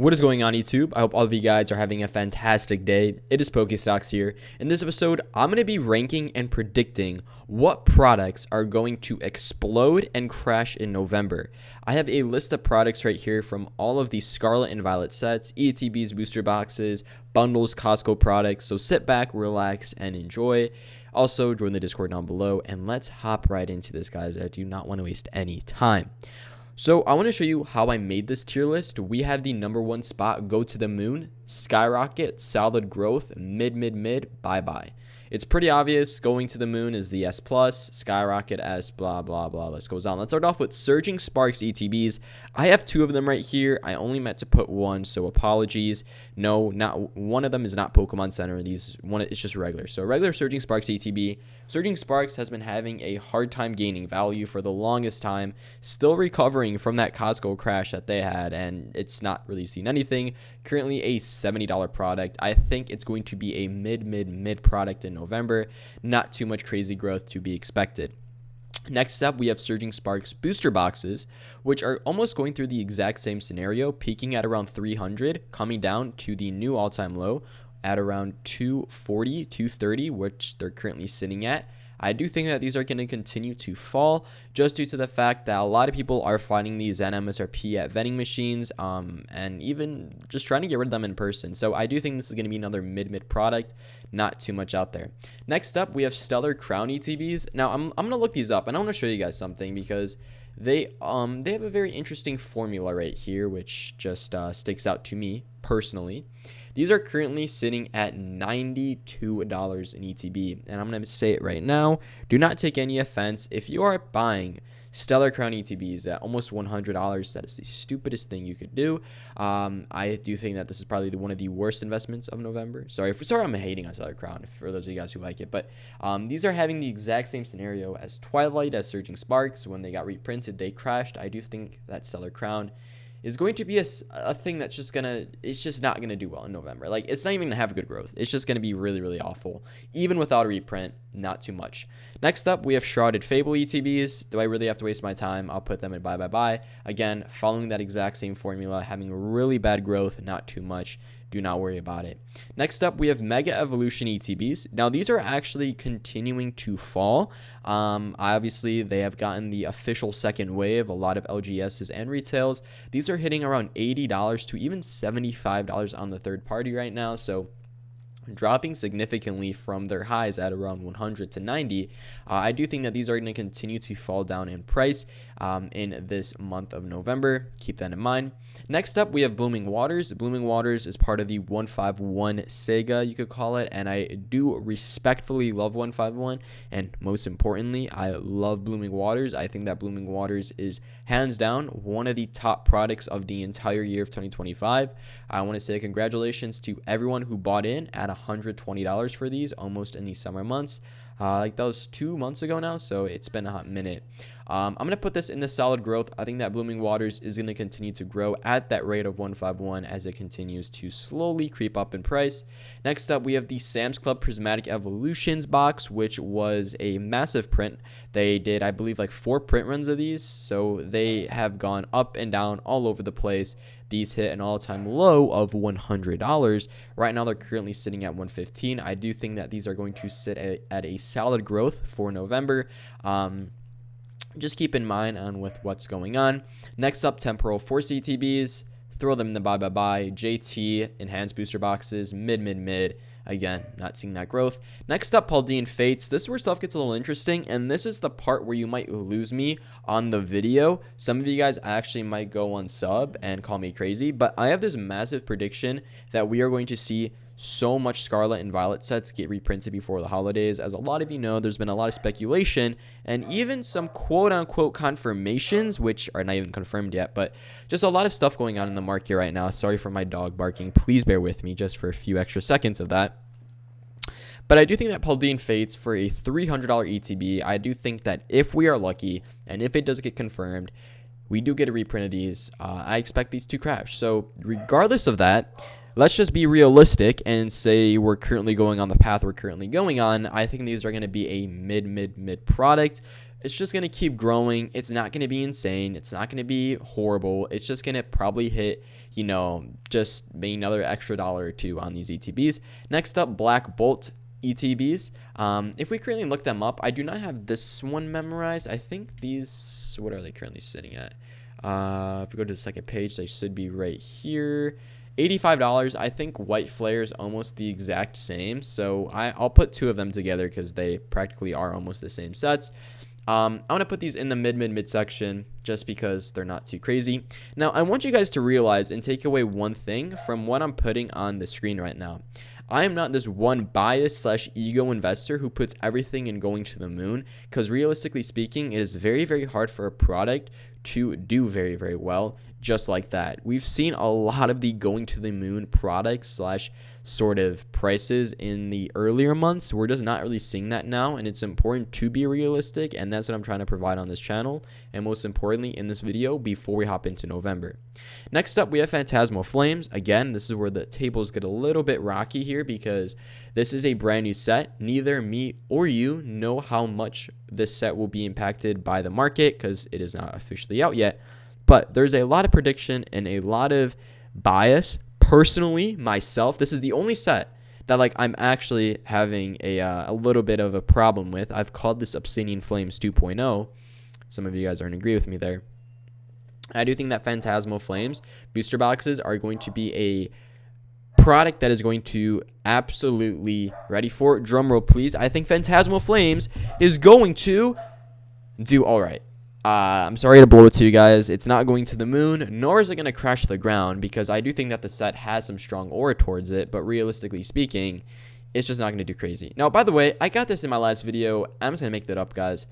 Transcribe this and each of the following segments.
What is going on, YouTube? I hope all of you guys are having a fantastic day. It is Pokestocks here. In this episode, I'm going to be ranking and predicting what products are going to explode and crash in November. I have a list of products right here from all of the Scarlet and Violet sets, ETBs, booster boxes, bundles, Costco products. So sit back, relax, and enjoy. Also, join the Discord down below, and let's hop right into this, guys. I do not want to waste any time. So I want to show you how I made this tier list. We have the number one spot, Go to the Moon, Skyrocket, Solid Growth, Mid, Bye-Bye. It's pretty obvious. Going to the Moon is the S+, Skyrocket S, blah, blah, blah. Let's go on. Let's start off with Surging Sparks ETBs. I have two of them right here. I only meant to put one, so apologies. No, not one of them is not Pokemon Center. It's just regular. So regular Surging Sparks ETB. Surging Sparks has been having a hard time gaining value for the longest time, still recovering from that Costco crash that they had, and it's not really seen anything. Currently a $70 product. I think it's going to be a mid product in November. Not too much crazy growth to be expected. Next up, we have Surging Sparks booster boxes, which are almost going through the exact same scenario, peaking at around 300, coming down to the new all-time low at around 240, 230, which they're currently sitting at. I do think that these are going to continue to fall just due to the fact that a lot of people are finding these at MSRP at vending machines and even just trying to get rid of them in person. So I do think this is going to be another mid product, not too much out there. Next up, we have Stellar Crown ETBs. Now, I'm going to look these up, and I want to show you guys something because they have a very interesting formula right here, which just sticks out to me personally. These are currently sitting at $92 in ETB, and I'm going to say it right now. Do not take any offense. If you are buying Stellar Crown ETBs at almost $100, that is the stupidest thing you could do. I do think that this is probably one of the worst investments of November. Sorry, I'm hating on Stellar Crown for those of you guys who like it, but these are having the exact same scenario as Twilight, as Surging Sparks. When they got reprinted, they crashed. I do think that Stellar Crown is going to be a thing that's it's just not gonna do well in November. Like, it's not even gonna have good growth. It's just gonna be really awful. Even without a reprint, not too much. Next up, we have Shrouded Fable ETBs. Do I really have to waste my time? I'll put them in bye. Again, following that exact same formula, having really bad growth, not too much. Do not worry about it. Next up, we have Mega Evolution ETBs. Now, these are actually continuing to fall. Obviously, they have gotten the official second wave, a lot of LGSs and retails. These are hitting around $80 to even $75 on the third party right now. So dropping significantly from their highs at around 100 to 90. I do think that these are going to continue to fall down in price in this month of November. Keep that in mind. Next up, we have Blooming Waters. Blooming Waters is part of the 151 Sega, you could call it, and I do respectfully love 151, and most importantly, I love Blooming Waters. I think that Blooming Waters is hands down one of the top products of the entire year of 2025. I want to say congratulations to everyone who bought in at $120 for these, almost in the summer months. Like that was 2 months ago now, so it's been a hot minute. I'm going to put this in the solid growth. I think that Blooming Waters is going to continue to grow at that rate of 151 as it continues to slowly creep up in price. Next up, we have the Sam's Club Prismatic Evolutions box, which was a massive print. They did, I believe, like 4 print runs of these, so they have gone up and down all over the place. These hit an all-time low of $100. Right now, they're currently sitting at $115. I do think that these are going to sit at a solid growth for November. Just keep in mind with what's going on. Next up, Temporal Force ETBs. Throw them in the bye. JT, Enhanced Booster Boxes, mid. Again, not seeing that growth. Next up, Paldea Fates. This is where stuff gets a little interesting, and this is the part where you might lose me on the video. Some of you guys actually might go on sub and call me crazy, but I have this massive prediction that we are going to see so much Scarlet and Violet sets get reprinted before the holidays. As a lot of you know, there's been a lot of speculation and even some quote-unquote confirmations, which are not even confirmed yet, but just a lot of stuff going on in the market right now. Sorry for my dog barking. Please bear with me just for a few extra seconds of that. But I do think that Paldea Fates for a $300 ETB, I do think that if we are lucky and if it does get confirmed, we do get a reprint of these. I expect these to crash. So regardless of that, let's just be realistic and say we're currently going on the path we're currently going on. I think these are going to be a mid product. it's just going to keep growing. It's not going to be insane. It's not going to be horrible. It's just going to probably hit, just maybe another extra dollar or two on these ETBs. Next up, Black Bolt ETBs. If we currently look them up, I do not have this one memorized. I think these, what are they currently sitting at? If we go to the second page, they should be right here. $85. I think White Flare is almost the exact same. So I'll put two of them together because they practically are almost the same sets. I'm going to put these in the mid section just because they're not too crazy. Now, I want you guys to realize and take away one thing from what I'm putting on the screen right now. I am not this one bias / ego investor who puts everything in going to the moon, because realistically speaking, it is very, very hard for a product to do very, very well just like that. We've seen a lot of the going to the moon products / sort of prices in the earlier months. We're just not really seeing that now, and it's important to be realistic, and that's what I'm trying to provide on this channel, and most importantly in this video before we hop into November. Next up, we have Fantasmal Flames. Again, this is where the tables get a little bit rocky here because this is a brand new set. Neither me or you know how much this set will be impacted by the market because it is not officially out yet, but there's a lot of prediction and a lot of bias. Personally, myself, this is the only set that I'm actually having a little bit of a problem with. I've called this Obsidian Flames 2.0. Some of you guys aren't agree with me there. I do think that Fantasmal Flames booster boxes are going to be a product that is going to absolutely, ready for it, drum roll please, I think Fantasmal Flames is going to do all right. I'm sorry to blow it to you guys. It's not going to the moon, nor is it going to crash to the ground, because I do think that the set has some strong aura towards it, but realistically speaking, it's just not going to do crazy. Now, by the way, I got this in my last video. I'm just going to make that up, guys.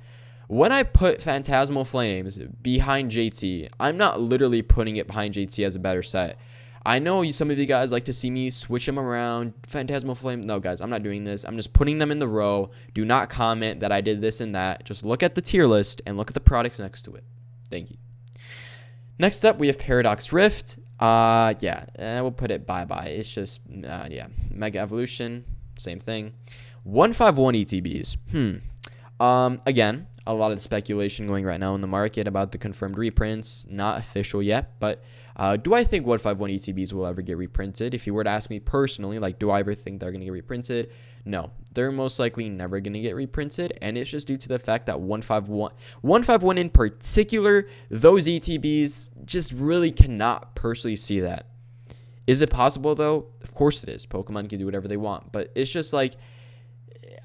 When I put Fantasmal Flames behind JT, I'm not literally putting it behind JT as a better set. I know some of you guys like to see me switch them around. Fantasmal Flame. No, guys, I'm not doing this. I'm just putting them in the row. Do not comment that I did this and that. Just look at the tier list and look at the products next to it. Thank you. Next up, we have Paradox Rift. We'll put it bye-bye. It's just, Mega Evolution, same thing. 151 ETBs. Again, a lot of speculation going right now in the market about the confirmed reprints. Not official yet, but do I think 151 ETBs will ever get reprinted? If you were to ask me personally, do I ever think they're going to get reprinted? No, they're most likely never going to get reprinted, and it's just due to the fact that 151 in particular, those ETBs just really cannot personally see that. Is it possible though? Of course it is. Pokemon can do whatever they want, but it's just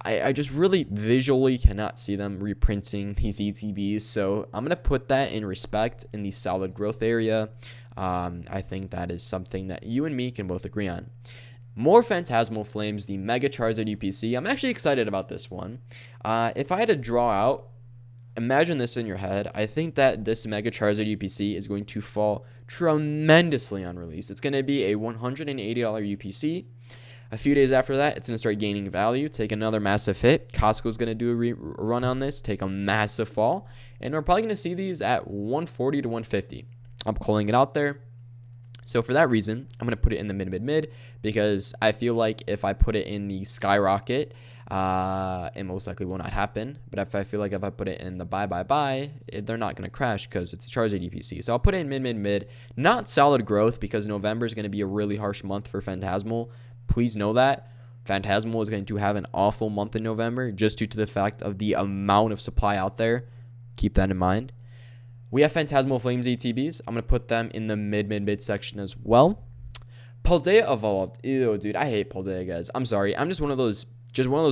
I just really visually cannot see them reprinting these ETBs, so I'm going to put that in respect in the solid growth area. I think that is something that you and me can both agree on. More Fantasmal Flames, the Mega Charizard UPC. I'm actually excited about this one. If I had to draw out, imagine this in your head. I think that this Mega Charizard UPC is going to fall tremendously on release. It's going to be a $180 UPC. A few days after that, it's going to start gaining value, take another massive hit. Costco's going to do a run on this, take a massive fall, and we're probably going to see these at 140 to 150. I'm calling it out there. So for that reason, I'm going to put it in the mid because I feel like if I put it in the skyrocket, it most likely will not happen. But if I put it in the buy, they're not going to crash because it's a Charizard DPC. So I'll put it in mid. Not solid growth because November is going to be a really harsh month for Phantasmal. Please know that. Phantasmal is going to have an awful month in November just due to the fact of the amount of supply out there. Keep that in mind. We have Fantasmal Flames ATBs. I'm going to put them in the mid section as well. Paldea Evolved. Ew, dude, I hate Paldea, guys. I'm sorry. I'm just one of those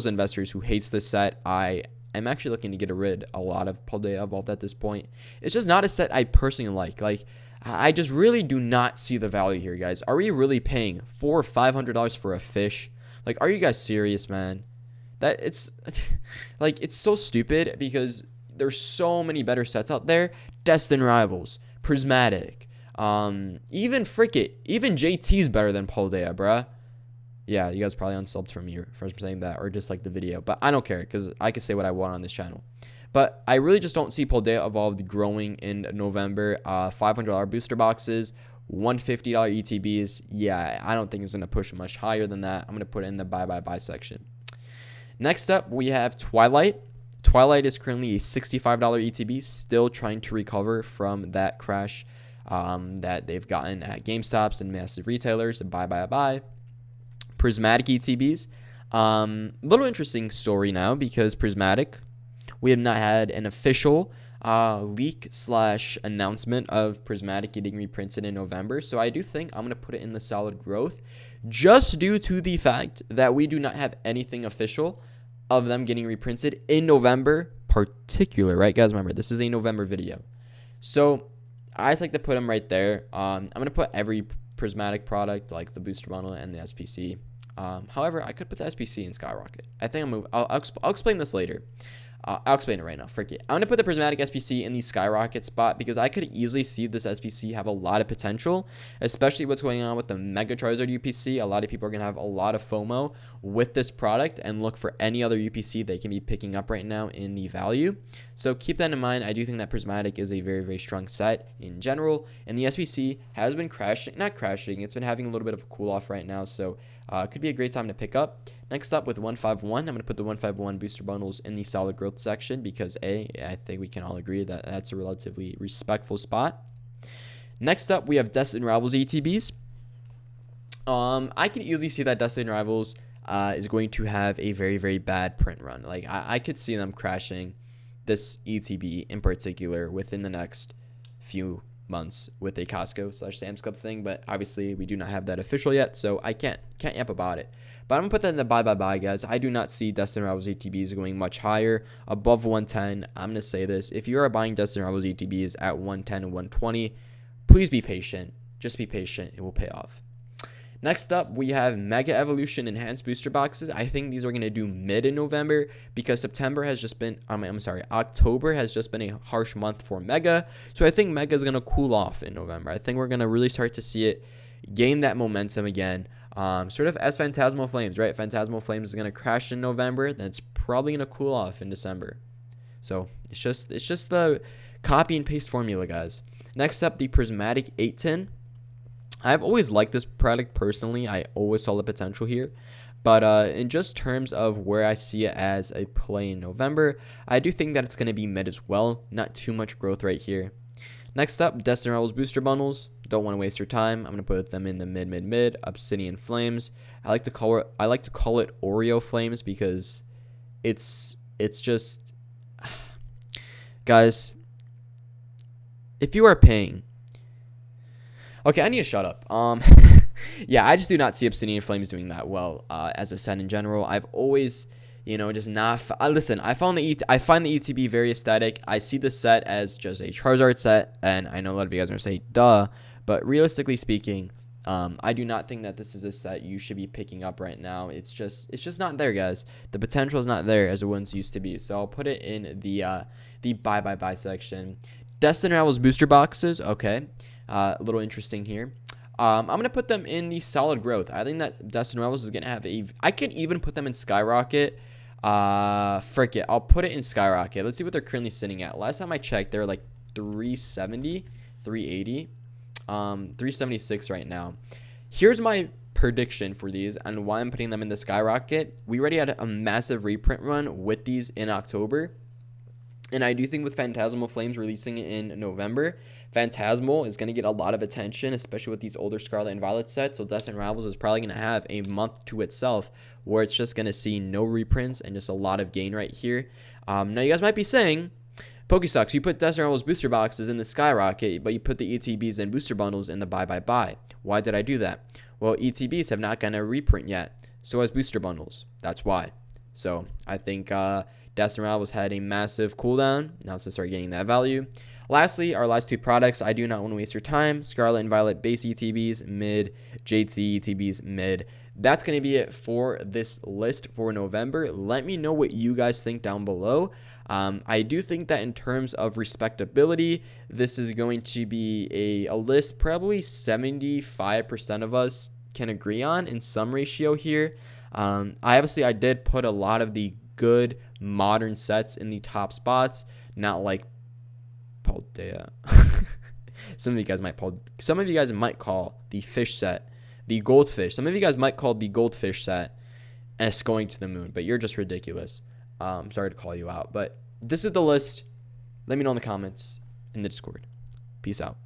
investors who hates this set. I am actually looking to get rid a lot of Paldea Evolved at this point. It's just not a set I personally like. I just really do not see the value here, guys. Are we really paying $400 or $500 for a fish? Are you guys serious, man? That it's it's so stupid because there's so many better sets out there. Destined Rivals, Prismatic, even JT's better than Paldea, bruh. Yeah, you guys probably unsubbed from me for saying that or just like the video, but I don't care because I can say what I want on this channel. But I really just don't see Paldea Evolved growing in November. $500 booster boxes, $150 ETBs. Yeah, I don't think it's going to push much higher than that. I'm going to put it in the buy section. Next up, we have Twilight. Twilight is currently a $65 ETB, still trying to recover from that crash that they've gotten at GameStops and massive retailers. Bye. Prismatic ETBs. Little interesting story now because Prismatic, we have not had an official leak / announcement of Prismatic getting reprinted in November. So I do think I'm going to put it in the solid growth just due to the fact that we do not have anything official of them getting reprinted in November particular, right guys? Remember, this is a November video. So I just like to put them right there. I'm going to put every Prismatic product like the booster bundle and the SPC. However, I could put the SPC in Skyrocket. I think I'll explain this later. I'll explain it right now. Frick it. I'm going to put the Prismatic SPC in the Skyrocket spot because I could easily see this SPC have a lot of potential, especially what's going on with the Mega Charizard UPC. A lot of people are going to have a lot of FOMO with this product and look for any other UPC they can be picking up right now in the value. So keep that in mind. I do think that Prismatic is a very, very strong set in general. And the SPC has been not crashing. It's been having a little bit of a cool off right now. So it could be a great time to pick up. Next up with 151, I'm going to put the 151 booster bundles in the solid growth section because I think we can all agree that that's a relatively respectful spot. Next up, we have Destined Rivals ETBs. I can easily see that Destined Rivals is going to have a very, very bad print run. Like I could see them crashing this ETB in particular within the next few months with a Costco / Sam's Club thing, but obviously we do not have that official yet, so I can't yap about it. But I'm gonna put that in the bye guys. I do not see Destined Rivals ETBs going much higher above 110. I'm gonna say this: if you are buying Destined Rivals ETBs at 110 and 120, please be patient. Just be patient; it will pay off. Next up, we have Mega Evolution Enhanced Booster Boxes. I think these are going to do mid in November because October has just been a harsh month for Mega. So I think Mega is going to cool off in November. I think we're going to really start to see it gain that momentum again. Sort of as Fantasmal Flames, right? Fantasmal Flames is going to crash in November. Then it's probably going to cool off in December. So it's just the copy and paste formula, guys. Next up, the Prismatic 810. I've always liked this product personally. I always saw the potential here. But in just terms of where I see it as a play in November, I do think that it's going to be mid as well. Not too much growth right here. Next up, Destined Rivals Booster Bundles. Don't want to waste your time. I'm going to put them in the mid. Obsidian Flames. I like to call it Oreo Flames because it's just guys, if you are paying. Okay, I need to shut up. Yeah, I just do not see Obsidian Flames doing that well as a set in general. I've always, just not. Listen, I find the ETB very aesthetic. I see the set as just a Charizard set, and I know a lot of you guys are gonna say, "Duh," but realistically speaking, I do not think that this is a set you should be picking up right now. It's just not there, guys. The potential is not there as it once used to be. So I'll put it in the buy section. Destined Rivals booster boxes. Okay. A little interesting here. I'm going to put them in the solid growth. I think that Destined Rivals is going to have I could even put them in Skyrocket. Frick it. I'll put it in Skyrocket. Let's see what they're currently sitting at. Last time I checked, they're like 370, 380, 376 right now. Here's my prediction for these and why I'm putting them in the Skyrocket. We already had a massive reprint run with these in October. And I do think with Fantasmal Flames releasing it in November, Phantasmal is going to get a lot of attention, especially with these older Scarlet and Violet sets. So Destined Rivals is probably going to have a month to itself where it's just going to see no reprints and just a lot of gain right here. Now, you guys might be saying, Pokesucks, you put Destined Rivals booster boxes in the Skyrocket, but you put the ETBs and booster bundles in the buy. Why did I do that? Well, ETBs have not gotten a reprint yet. So has booster bundles. That's why. So I think Destined Rivals had a massive cooldown. Now it's to start getting that value. Lastly, our last two products. I do not want to waste your time. Scarlet and Violet base ETBs, mid. JT ETBs, mid. That's going to be it for this list for November. Let me know what you guys think down below. I do think that in terms of respectability, this is going to be a list probably 75% of us can agree on in some ratio here. I did put a lot of the good modern sets in the top spots, not like Paldea. Some of you guys might call the fish set the goldfish. Some of you guys might call the goldfish set S going to the moon, but you're just ridiculous. Sorry to call you out, but this is the list. Let me know in the comments in the Discord. Peace out.